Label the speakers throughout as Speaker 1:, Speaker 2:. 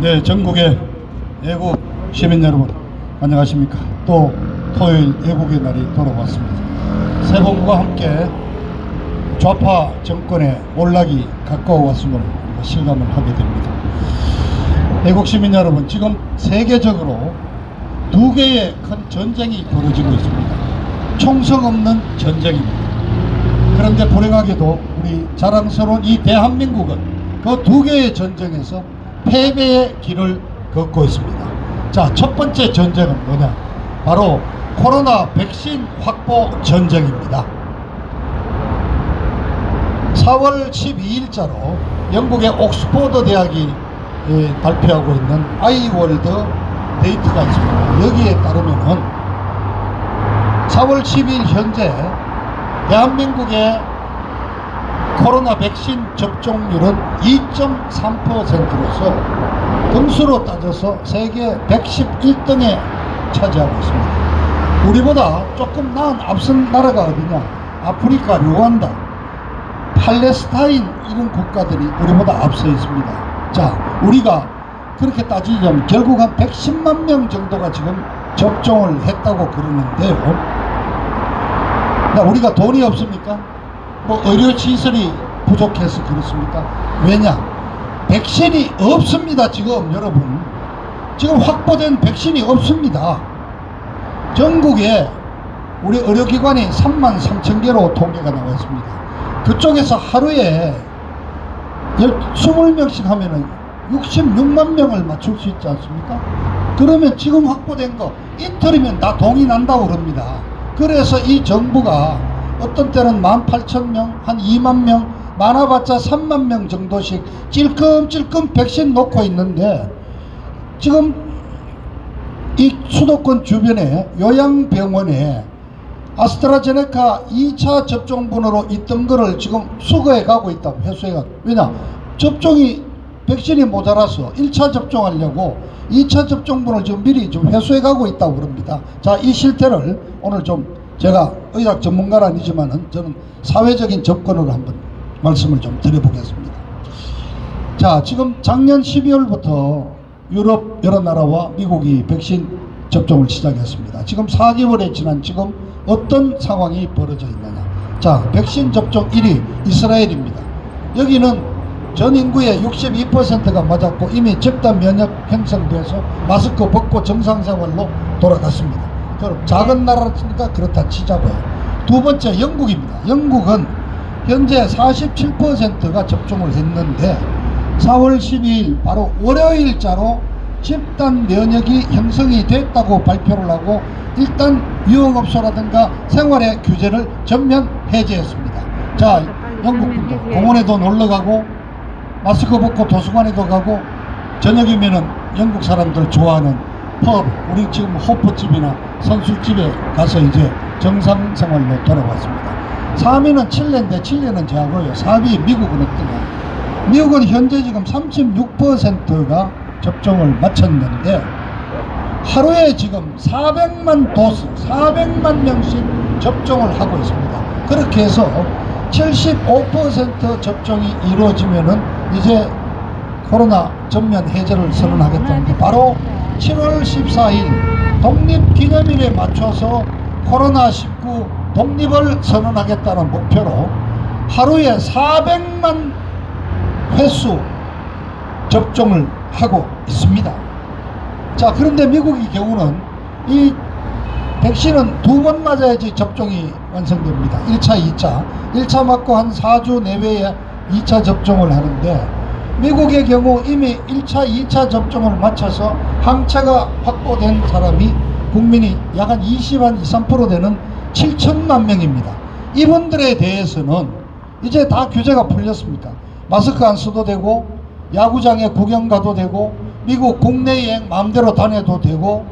Speaker 1: 네, 전국의 애국 시민 여러분 안녕하십니까. 또 토요일 애국의 날이 돌아왔습니다. 새봄과 함께 좌파 정권의 몰락이 가까워왔음을 우리가 실감을 하게 됩니다. 애국 시민 여러분, 지금 세계적으로 두 개의 큰 전쟁이 벌어지고 있습니다. 총성 없는 전쟁입니다. 그런데 불행하게도 우리 자랑스러운 이 대한민국은 그 두 개의 전쟁에서 패배의 길을 걷고 있습니다. 자, 첫 번째 전쟁은 뭐냐? 바로 코로나 백신 확보 전쟁입니다. 4월 12일자로 영국의 옥스퍼드 대학이 발표하고 있는 아이월드 데이터가 있습니다. 여기에 따르면은 4월 10일 현재 대한민국의 코로나 백신 접종률은 2.3%로서 등수로 따져서 세계 111등에 차지하고 있습니다. 우리보다 조금 나은 앞선 나라가 어디냐? 아프리카, 루안다, 팔레스타인 이런 국가들이 우리보다 앞서 있습니다. 자, 우리가 그렇게 따지자면 결국 한 110만 명 정도가 지금 접종을 했다고 그러는데요. 우리가 돈이 없습니까? 뭐 의료시설이 부족해서 그렇습니까? 왜냐? 백신이 없습니다. 지금 여러분, 지금 확보된 백신이 없습니다. 전국에 우리 의료기관이 33,000개로 통계가 나와 있습니다. 그쪽에서 하루에 20명씩 하면은 66만 명을 맞출 수 있지 않습니까? 그러면 지금 확보된 거 이틀이면 다 동이 난다고 그럽니다. 그래서 이 정부가 어떤 때는 18,000명, 한 2만 명, 많아봤자 3만 명 정도씩 찔끔찔끔 백신 놓고 있는데, 지금 이 수도권 주변에 요양병원에 아스트라제네카 2차 접종분으로 있던 거를 지금 수거해 가고 있다고, 회수해가. 왜냐? 접종이, 백신이 모자라서 1차 접종하려고 2차 접종분을 지금 미리 좀 회수해 가고 있다고 그럽니다. 자, 이 실태를 오늘 좀 제가 의학 전문가는 아니지만은 저는 사회적인 접근으로 한번 말씀을 좀 드려보겠습니다. 자, 지금 작년 12월부터 유럽 여러 나라와 미국이 백신 접종을 시작했습니다. 지금 4개월에 지난 지금 어떤 상황이 벌어져 있느냐? 자, 백신 접종 1위 이스라엘입니다. 여기는 전 인구의 62%가 맞았고 이미 집단 면역 형성돼서 마스크 벗고 정상생활로 돌아갔습니다. 그럼 작은 나라니까 그렇다 치자고요. 두 번째 영국입니다. 영국은 현재 47%가 접종을 했는데 4월 12일 바로 월요일자로 집단 면역이 형성이 됐다고 발표를 하고 일단 유흥업소라든가 생활의 규제를 전면 해제했습니다. 자, 영국분들 공원에도 놀러가고 마스크 벗고 도서관에도 가고, 저녁이면은 영국 사람들 좋아하는 펍, 우리 지금 호프집이나 선술집에 가서 이제 정상생활로 돌아왔습니다. 3위는 칠레인데 칠레는 제하고요. 4위 미국은 어떠냐? 미국은 현재 지금 36%가 접종을 마쳤는데 하루에 지금 400만 도스, 400만 명씩 접종을 하고 있습니다. 그렇게 해서 75% 접종이 이루어지면은 이제 코로나 전면 해제를 선언하겠다는데, 바로 7월 14일 독립기념일에 맞춰서 코로나19 독립을 선언하겠다는 목표로 하루에 400만 횟수 접종을 하고 있습니다. 자, 그런데 미국의 경우는 이 백신은 2번 맞아야지 접종이 완성됩니다. 1차, 2차. 1차 맞고 한 4주 내외에 2차 접종을 하는데, 미국의 경우 이미 1차, 2차 접종을 마쳐서 항체가 확보된 사람이 국민이 약 한 23% 되는 7천만 명입니다. 이분들에 대해서는 이제 다 규제가 풀렸습니까? 마스크 안 써도 되고, 야구장에 구경 가도 되고, 미국 국내 여행 마음대로 다녀도 되고,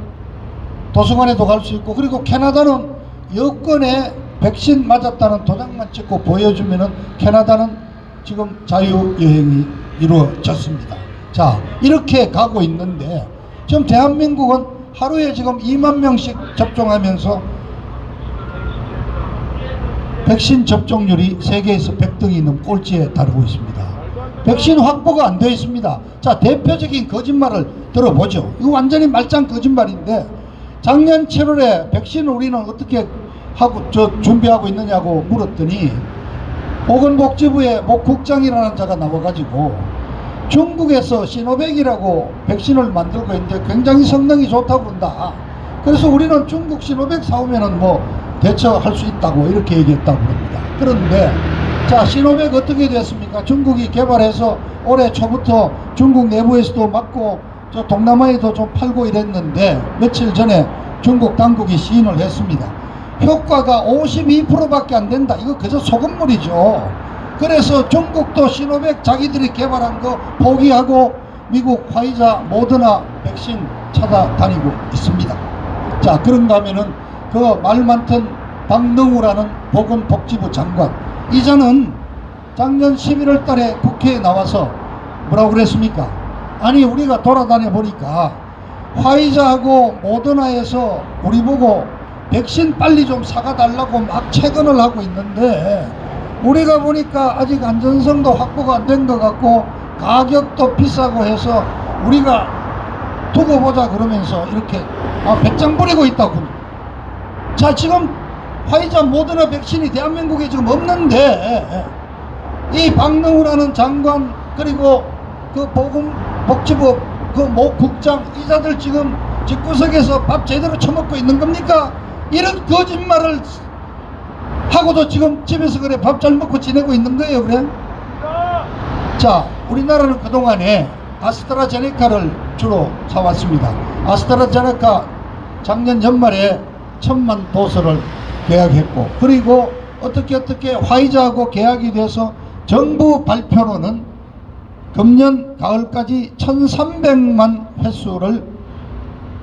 Speaker 1: 도서관에도 갈 수 있고, 그리고 캐나다는 여권에 백신 맞았다는 도장만 찍고 보여주면은 캐나다는 지금 자유여행이 이루어졌습니다. 자, 이렇게 가고 있는데 지금 대한민국은 하루에 지금 2만 명씩 접종하면서 백신 접종률이 세계에서 100등이 넘는 꼴찌에 다루고 있습니다. 백신 확보가 안 되어 있습니다. 자, 대표적인 거짓말을 들어보죠. 이거 완전히 말짱 거짓말인데, 작년 7월에 백신을 우리는 어떻게 하고 준비하고 있느냐고 물었더니 보건복지부의 모 국장이라는 자가 나와가지고 중국에서 시노백이라고 백신을 만들고 있는데 굉장히 성능이 좋다고 그런다. 그래서 우리는 중국 시노백 사오면은 뭐 대처할 수 있다고 이렇게 얘기했다고 합니다. 그런데 자, 시노백 어떻게 됐습니까? 중국이 개발해서 올해 초부터 중국 내부에서도 맞고 저 동남아에도 좀 팔고 이랬는데 며칠 전에 중국 당국이 시인을 했습니다. 효과가 52%밖에 안 된다. 이거 그저 소금물이죠. 그래서 중국도 시노백 자기들이 개발한 거 포기하고 미국 화이자 모더나 백신 찾아다니고 있습니다. 자, 그런가 하면은 그 말 많던 박능우라는 보건복지부 장관, 이자는 작년 11월 달에 국회에 나와서 뭐라고 그랬습니까? 아니, 우리가 돌아다녀 보니까 화이자하고 모더나에서 우리 보고 백신 빨리 좀 사가 달라고 막 채권을 하고 있는데 우리가 보니까 아직 안전성도 확보가 안 된 것 같고 가격도 비싸고 해서 우리가 두고 보자 그러면서 이렇게 배짱 부리고 있다고. 자, 지금 화이자 모더나 백신이 대한민국에 지금 없는데 이 박능우라는 장관 그리고 그 보건복지부 그 모 국장 이자들 지금 집구석에서 밥 제대로 처먹고 있는 겁니까? 이런 거짓말을 하고도 지금 집에서 그래 밥 잘 먹고 지내고 있는 거예요. 그래? 자, 우리나라는 그동안에 아스트라제네카를 주로 사왔습니다. 아스트라제네카 작년 연말에 1000만 도스를 계약했고, 그리고 어떻게 화이자하고 계약이 돼서 정부 발표로는 금년 가을까지 1300만 횟수를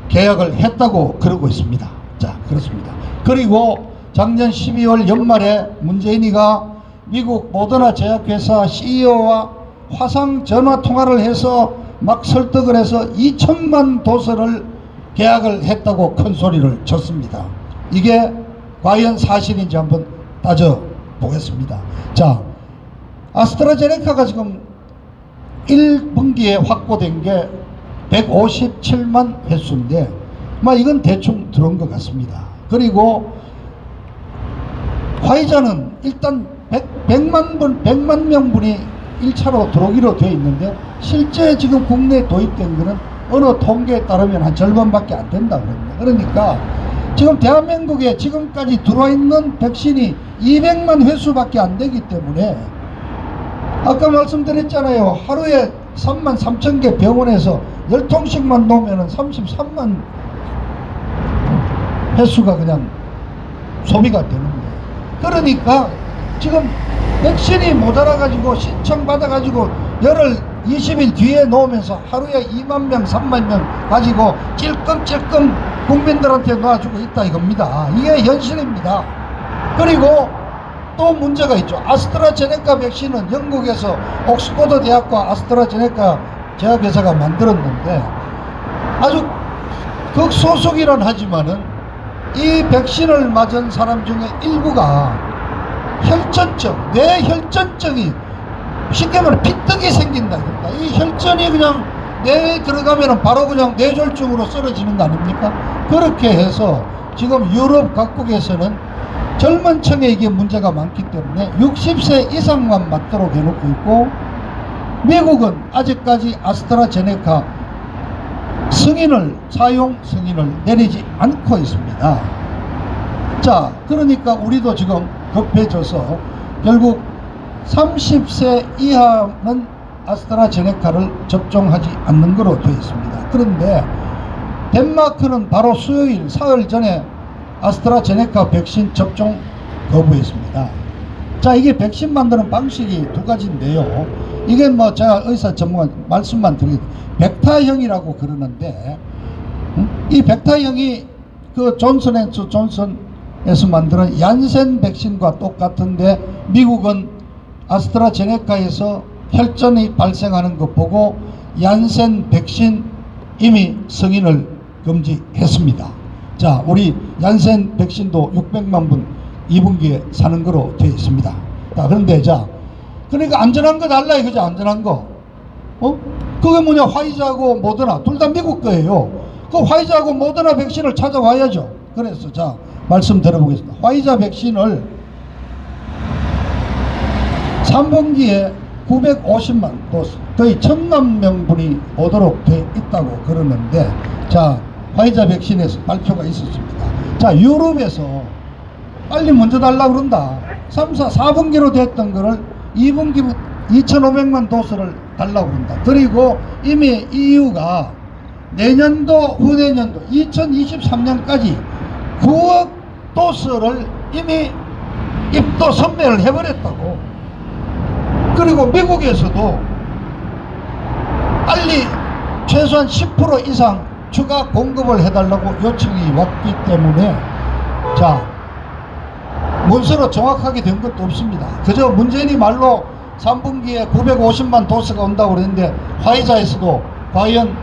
Speaker 1: 계약을 했다고 그러고 있습니다. 자, 그렇습니다. 그리고 작년 12월 연말에 문재인이가 미국 모더나 제약회사 CEO와 화상 전화 통화를 해서 막 설득을 해서 2000만 도스를 계약을 했다고 큰 소리를 쳤습니다. 이게 과연 사실인지 한번 따져보겠습니다. 자, 아스트라제네카가 지금 1분기에 확보된 게 157만 횟수인데 이건 대충 들어온 것 같습니다. 그리고 화이자는 일단 100만 명분이 1차로 들어오기로 되어 있는데 실제 지금 국내에 도입된 거는 어느 통계에 따르면 한 절반밖에 안 된다고 합니다. 그러니까 지금 대한민국에 지금까지 들어와 있는 백신이 200만 회수밖에 안 되기 때문에 아까 말씀드렸잖아요. 하루에 33,000개 병원에서 10통씩만 놓으면 33만 횟수가 그냥 소비가 되는 거예요. 그러니까 지금 백신이 모자라가지고 신청받아가지고 열흘 20일 뒤에 놓으면서 하루에 2만 명 3만 명 가지고 찔끔찔끔 국민들한테 놔주고 있다 이겁니다. 이게 현실입니다. 그리고 또 문제가 있죠. 아스트라제네카 백신은 영국에서 옥스퍼드 대학과 아스트라제네카 제약회사가 만들었는데 아주 극소속이란 하지만은 이 백신을 맞은 사람 중에 일부가 혈전증, 뇌혈전증이 쉽게 말해 피떡이 생긴다. 이 혈전이 그냥 뇌에 들어가면 바로 그냥 뇌졸중으로 쓰러지는 거 아닙니까? 그렇게 해서 지금 유럽 각국에서는 젊은 층에 이게 문제가 많기 때문에 60세 이상만 맞도록 해놓고 있고, 미국은 아직까지 아스트라제네카 사용 승인을 내리지 않고 있습니다. 자, 그러니까 우리도 지금 급해져서 결국 30세 이하는 아스트라제네카를 접종하지 않는 거로 되어 있습니다. 그런데 덴마크는 바로 수요일 사흘 전에 아스트라제네카 백신 접종 거부했습니다. 자, 이게 백신 만드는 방식이 두 가지인데요. 이게 제가 의사 전문가 말씀만 드리겠습니다. 벡타형이라고 그러는데, 이 벡타형이 그 존슨앤존슨에서 만드는 얀센 백신과 똑같은데, 미국은 아스트라제네카에서 혈전이 발생하는 것 보고 얀센 백신 이미 승인을 금지했습니다. 자, 우리 얀센 백신도 600만 분 2분기에 사는 거로 되어 있습니다. 자, 그런데 자, 그러니까 안전한 거 달라 이거죠. 안전한 거. 그게 뭐냐, 화이자하고 모더나 둘 다 미국 거예요. 그 화이자하고 모더나 백신을 찾아와야죠. 그래서 자 말씀 드려보겠습니다. 화이자 백신을 3분기에 950만 도스, 거의 1000만 명분이 오도록 돼 있다고 그러는데, 자 화이자 백신에서 발표가 있었습니다. 자 유럽에서 빨리 먼저 달라고 그런다. 4분기로 됐던 거를 2분기부터 2500만 도스를 달라고 그런다. 그리고 이미 EU가 내년도 후내년도 2023년까지 9억 도스를 이미 입도 선매를 해버렸다고. 그리고 미국에서도 빨리 최소한 10% 이상 추가 공급을 해달라고 요청이 왔기 때문에, 자 문서로 정확하게 된 것도 없습니다. 그저 문재인이 말로 3분기에 950만 도스가 온다고 그랬는데, 화이자에서도 과연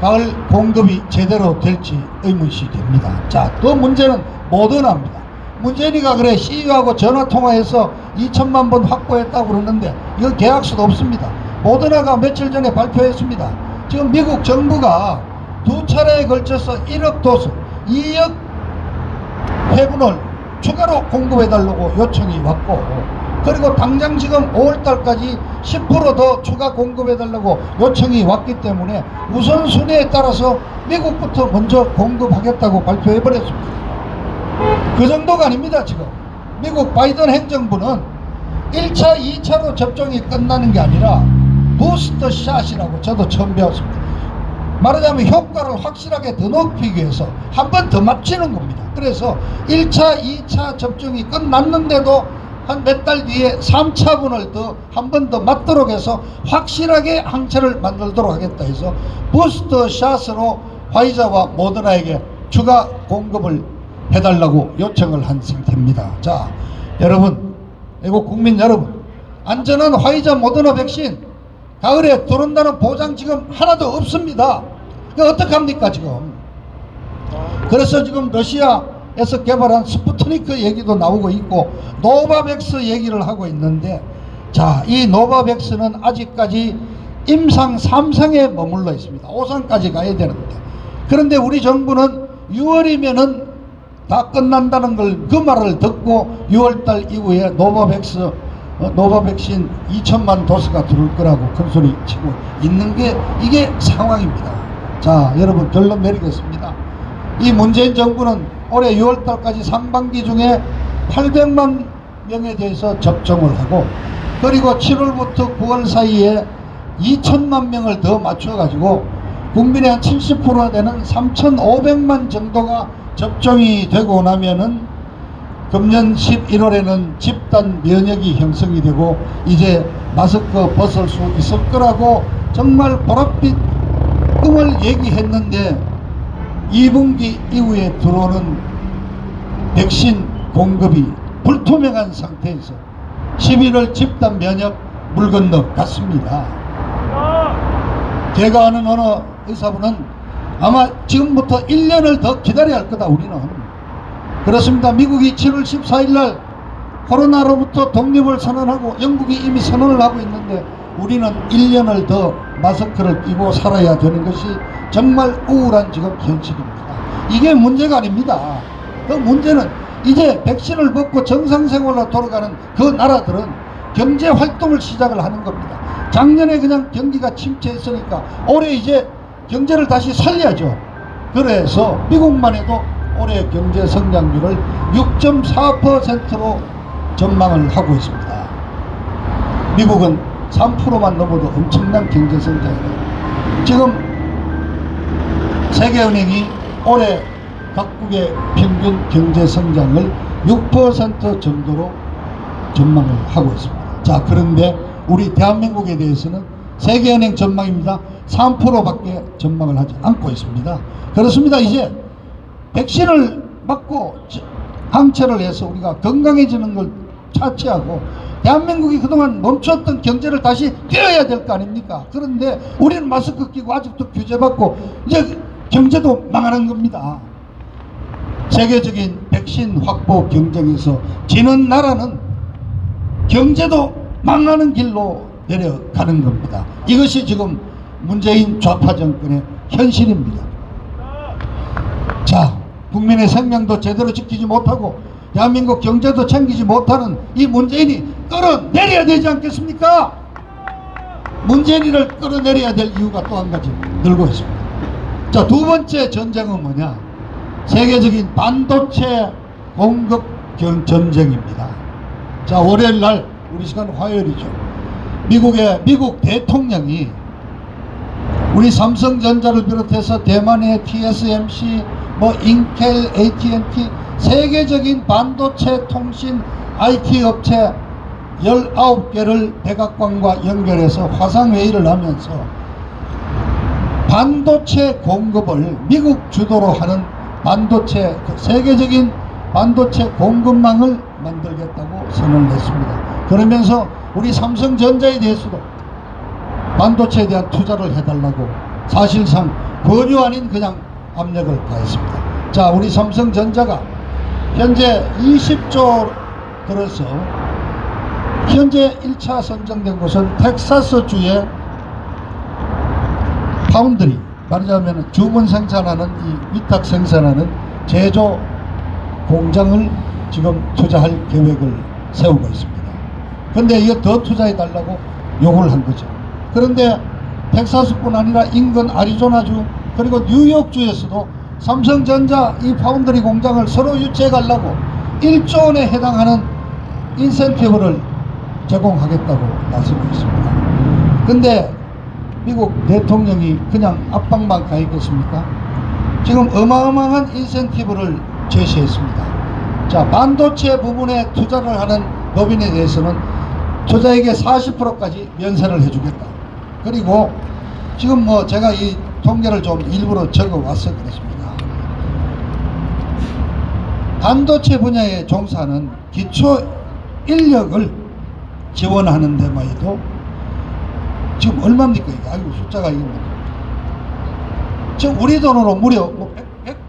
Speaker 1: 가을 공급이 제대로 될지 의문시 됩니다. 자, 또 문제는 모더나입니다. 문재인이가 그래 CEO하고 전화통화해서 2천만 번 확보했다고 그러는데 이거 계약서도 없습니다. 모더나가 며칠 전에 발표했습니다. 지금 미국 정부가 두 차례에 걸쳐서 1억 도스, 2억 회분을 추가로 공급해달라고 요청이 왔고, 그리고 당장 지금 5월달까지 10% 더 추가 공급해달라고 요청이 왔기 때문에 우선순위에 따라서 미국부터 먼저 공급하겠다고 발표해버렸습니다. 그 정도가 아닙니다. 지금 미국 바이든 행정부는 1차, 2차로 접종이 끝나는 게 아니라 부스터 샷이라고 저도 처음 배웠습니다. 말하자면 효과를 확실하게 더 높이기 위해서 한 번 더 맞추는 겁니다. 그래서 1차, 2차 접종이 끝났는데도 한 몇 달 뒤에 3차분을 더 한 번 더 맞도록 해서 확실하게 항체를 만들도록 하겠다 해서 부스터 샷으로 화이자와 모더나에게 추가 공급을 해달라고 요청을 한 상태입니다. 자 여러분, 애국 국민 여러분, 안전한 화이자 모더나 백신 가을에 들어온다는 보장 지금 하나도 없습니다. 이거 어떡합니까 지금. 그래서 지금 러시아에서 개발한 스푸트니크 얘기도 나오고 있고 노바백스 얘기를 하고 있는데, 자 이 노바백스는 아직까지 임상 3상에 머물러 있습니다. 5상까지 가야 되는데, 그런데 우리 정부는 6월이면은 다 끝난다는 걸, 그 말을 듣고 6월달 이후에 노바백신 2천만 도스가 들어올 거라고 큰소리 치고 있는 게 이게 상황입니다. 자 여러분, 결론 내리겠습니다. 이 문재인 정부는 올해 6월달까지 상반기 중에 800만 명에 대해서 접종을 하고, 그리고 7월부터 9월 사이에 2천만 명을 더 맞춰가지고 국민의 한 70%가 되는 3,500만 정도가 접종이 되고 나면은 금년 11월에는 집단 면역이 형성이 되고 이제 마스크 벗을 수 있을 거라고 정말 보랏빛 꿈을 얘기했는데, 2분기 이후에 들어오는 백신 공급이 불투명한 상태에서 11월 집단 면역 물 건너 갔습니다. 제가 아는 어느 의사분은 아마 지금부터 1년을 더 기다려야 할 거다 우리는. 그렇습니다. 미국이 7월 14일 날 코로나로부터 독립을 선언하고 영국이 이미 선언을 하고 있는데 우리는 1년을 더 마스크를 끼고 살아야 되는 것이 정말 우울한 지금 현실입니다. 이게 문제가 아닙니다. 그 문제는 이제 백신을 먹고 정상생활로 돌아가는 그 나라들은 경제활동을 시작을 하는 겁니다. 작년에 그냥 경기가 침체했으니까 올해 이제 경제를 다시 살려야죠. 그래서 미국만 해도 올해 경제 성장률을 6.4%로 전망을 하고 있습니다. 미국은 3%만 넘어도 엄청난 경제 성장이에요. 지금 세계은행이 올해 각국의 평균 경제 성장을 6% 정도로 전망을 하고 있습니다. 자, 그런데 우리 대한민국에 대해서는 세계은행 전망입니다. 3%밖에 전망을 하지 않고 있습니다. 그렇습니다. 이제 백신을 맞고 항체를 해서 우리가 건강해지는 걸 차치하고 대한민국이 그동안 멈췄던 경제를 다시 뛰어야 될 거 아닙니까? 그런데 우리는 마스크 끼고 아직도 규제받고 이제 경제도 망하는 겁니다. 세계적인 백신 확보 경쟁에서 지는 나라는 경제도 망하는 길로 내려가는 겁니다. 이것이 지금 문재인 좌파 정권의 현실입니다. 자, 국민의 생명도 제대로 지키지 못하고 대한민국 경제도 챙기지 못하는 이 문재인이 끌어내려야 되지 않겠습니까? 문재인이를 끌어내려야 될 이유가 또 한 가지 늘고 있습니다. 자, 두 번째 전쟁은 뭐냐? 세계적인 반도체 공급 전쟁입니다. 자, 월요일 날 우리 시간 화요일이죠. 미국 대통령이 우리 삼성전자를 비롯해서 대만의 TSMC, 인텔, AT&T 세계적인 반도체 통신 IT 업체 19개를 백악관과 연결해서 화상회의를 하면서 반도체 공급을 미국 주도로 하는 세계적인 반도체 공급망을 만들겠다고 선언을 했습니다. 그러면서 우리 삼성전자에 대해서도 반도체에 대한 투자를 해달라고 사실상 권유 아닌 그냥 압력을 가했습니다. 자, 우리 삼성전자가 현재 20조 들어서 현재 1차 선정된 곳은 텍사스주의 파운드리, 말하자면 주문 생산하는 이 위탁 생산하는 제조 공장을 지금 투자할 계획을 세우고 있습니다. 근데 이거 더 투자해 달라고 요구를 한 거죠. 그런데 텍사스뿐 아니라 인근 아리조나주 그리고 뉴욕주에서도 삼성전자 이 파운드리 공장을 서로 유치해 가려고 1조 원에 해당하는 인센티브를 제공하겠다고 나서고 있습니다. 근데 미국 대통령이 그냥 압박만 가했겠습니까? 지금 어마어마한 인센티브를 제시했습니다. 자, 반도체 부분에 투자를 하는 법인에 대해서는 투자액의 40%까지 면세를 해주겠다. 그리고 지금 제가 이 통계를 좀 일부러 적어와서 그렇습니다. 반도체 분야에 종사하는 기초 인력을 지원하는 데만 해도 지금 얼마입니까 이게? 아이고 숫자가 이게 지금 우리 돈으로 무려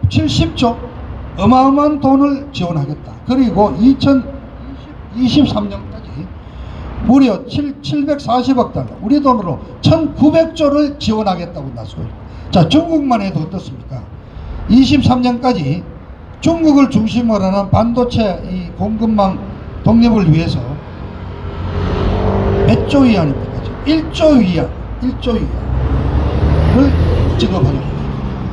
Speaker 1: 170조 어마어마한 돈을 지원하겠다. 그리고 2023년까지 무려 740억 달러 우리 돈으로 1900조를 지원하겠다고 나서고 있습니다. 자, 중국만 해도 어떻습니까? 23년까지 중국을 중심으로 하는 반도체 이 공급망 독립을 위해서 몇 조 위안입니까? 1조 위안을 지급하는 거예요.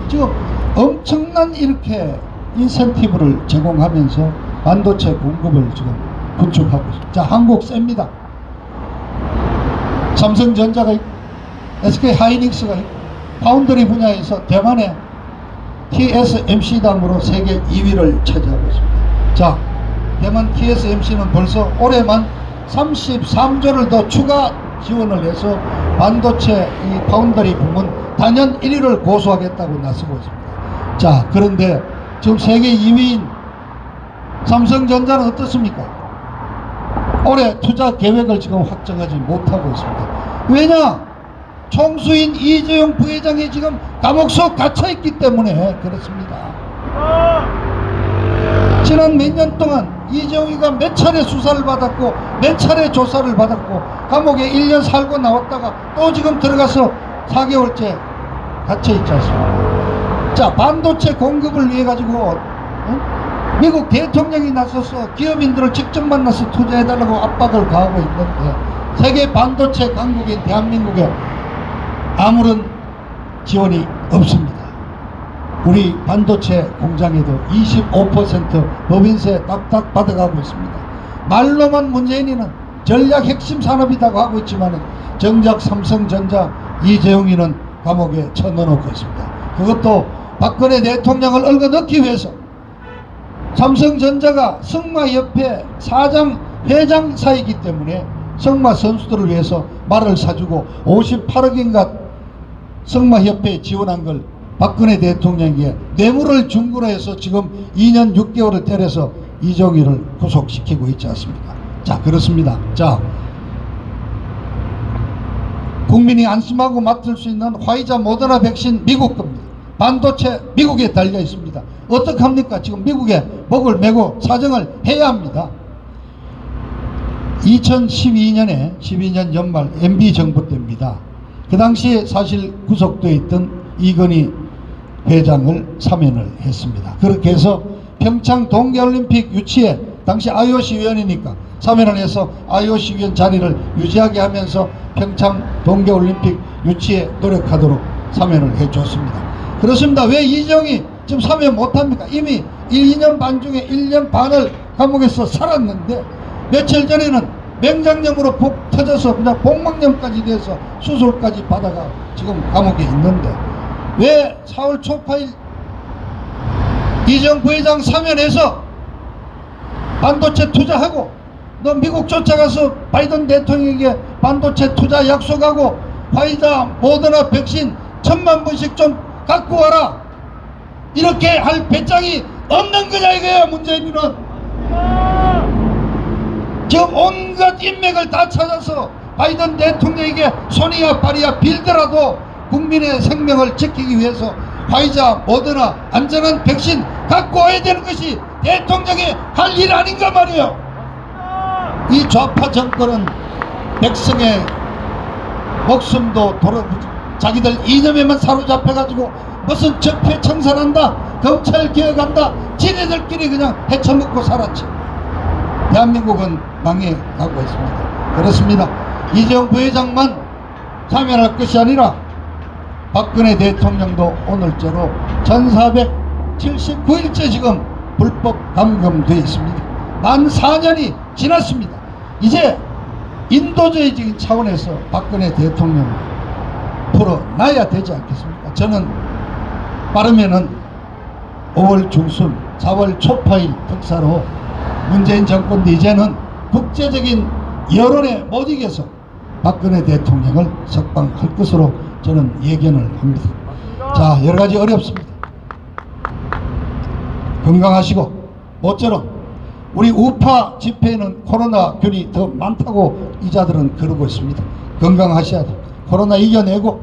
Speaker 1: 지금 엄청난 이렇게 인센티브를 제공하면서 반도체 공급을 지금 구축하고 있습니다. 자, 한국 셉니다. 삼성전자가 있고 SK하이닉스가 있고 파운드리 분야에서 대만의 TSMC당으로 세계 2위를 차지하고 있습니다. 자, 대만 TSMC는 벌써 올해만 33조를 더 추가 지원을 해서 반도체 이 파운드리 부문 단연 1위를 고수하겠다고 나서고 있습니다. 자, 그런데 지금 세계 2위인 삼성전자는 어떻습니까? 올해 투자 계획을 지금 확정하지 못하고 있습니다. 왜냐? 총수인 이재용 부회장이 지금 감옥속 갇혀있기 때문에 그렇습니다. 지난 몇 년 동안 이재용이가 몇 차례 수사를 받았고 몇 차례 조사를 받았고 감옥에 1년 살고 나왔다가 또 지금 들어가서 4개월째 갇혀있지 않습니까? 자, 반도체 공급을 위해 가지고 미국 대통령이 나서서 기업인들을 직접 만나서 투자해달라고 압박을 가하고 있는데 세계 반도체 강국인 대한민국에 아무런 지원이 없습니다. 우리 반도체 공장에도 25% 법인세 딱딱 받아가고 있습니다. 말로만 문재인이는 전략 핵심 산업이라고 하고 있지만 정작 삼성전자 이재용이는 감옥에 쳐넣어놓고 있습니다. 그것도 박근혜 대통령을 얽어넣기 위해서 삼성전자가 승마협회 사장 회장 사이기 때문에 승마 선수들을 위해서 말을 사주고 58억인가 승마협회에 지원한 걸 박근혜 대통령에게 뇌물을 준 거로 해서 지금 2년 6개월을 때려서 이종희를 구속시키고 있지 않습니까? 자, 그렇습니다. 자, 국민이 안심하고 맡을 수 있는 화이자 모더나 백신 미국 겁니다. 반도체 미국에 달려 있습니다. 어떡합니까? 지금 미국에 목을 메고 사정을 해야 합니다. 2012년에 12년 연말 MB 정부 때입니다. 그 당시에 사실 구속되어 있던 이건희 회장을 사면을 했습니다. 그렇게 해서 평창 동계올림픽 유치에 당시 IOC 위원이니까 사면을 해서 IOC 위원 자리를 유지하게 하면서 평창 동계올림픽 유치에 노력하도록 사면을 해줬습니다. 그렇습니다. 왜 이정희 지금 사면 못합니까? 이미 2년 반 중에 1년 반을 감옥에서 살았는데 며칠 전에는 맹장염으로 복 터져서 그냥 복막염까지 돼서 수술까지 받아가 지금 감옥에 있는데 왜 4월 초파일 이정 부회장 사면해서 반도체 투자하고 너 미국 쫓아가서 바이든 대통령에게 반도체 투자 약속하고 화이자 모더나 백신 1000만 분씩 좀 갖고 와라 이렇게 할 배짱이 없는 거냐 이거야. 문재인은 지금 온갖 인맥을 다 찾아서 바이든 대통령에게 손이야 발이야 빌더라도 국민의 생명을 지키기 위해서 화이자 모더나 안전한 백신 갖고 와야 되는 것이 대통령이 할 일 아닌가 말이에요. 이 좌파 정권은 백성의 목숨도 자기들 이념에만 사로잡혀가지고 무슨 적폐 청산한다 검찰 개혁한다 지네들끼리 그냥 헤쳐먹고 살았지. 대한민국은 망해가고 있습니다. 그렇습니다. 이재용 부회장만 사면할 것이 아니라 박근혜 대통령도 오늘째로 1479일째 지금 불법 감금되어 있습니다. 만 4년이 지났습니다. 이제 인도주의적인 차원에서 박근혜 대통령을 풀어놔야 되지 않겠습니까? 저는 빠르면은 5월 중순 4월 초파일 특사로 문재인 정권도 이제는 국제적인 여론에 못 이겨서 박근혜 대통령을 석방할 것으로 저는 예견을 합니다. 자, 여러가지 어렵습니다. 건강하시고 모쪼록 우리 우파 집회에는 코로나 균이 더 많다고 이자들은 그러고 있습니다. 건강하셔야 됩니다. 코로나 이겨내고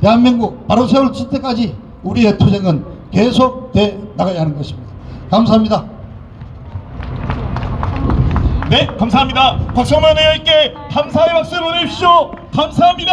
Speaker 1: 대한민국 바로 세울 때까지 우리의 투쟁은 계속돼 나가야 하는 것입니다. 감사합니다.
Speaker 2: 네, 감사합니다. 박성만 의원님께 감사의 박수 보내주십시오. 감사합니다.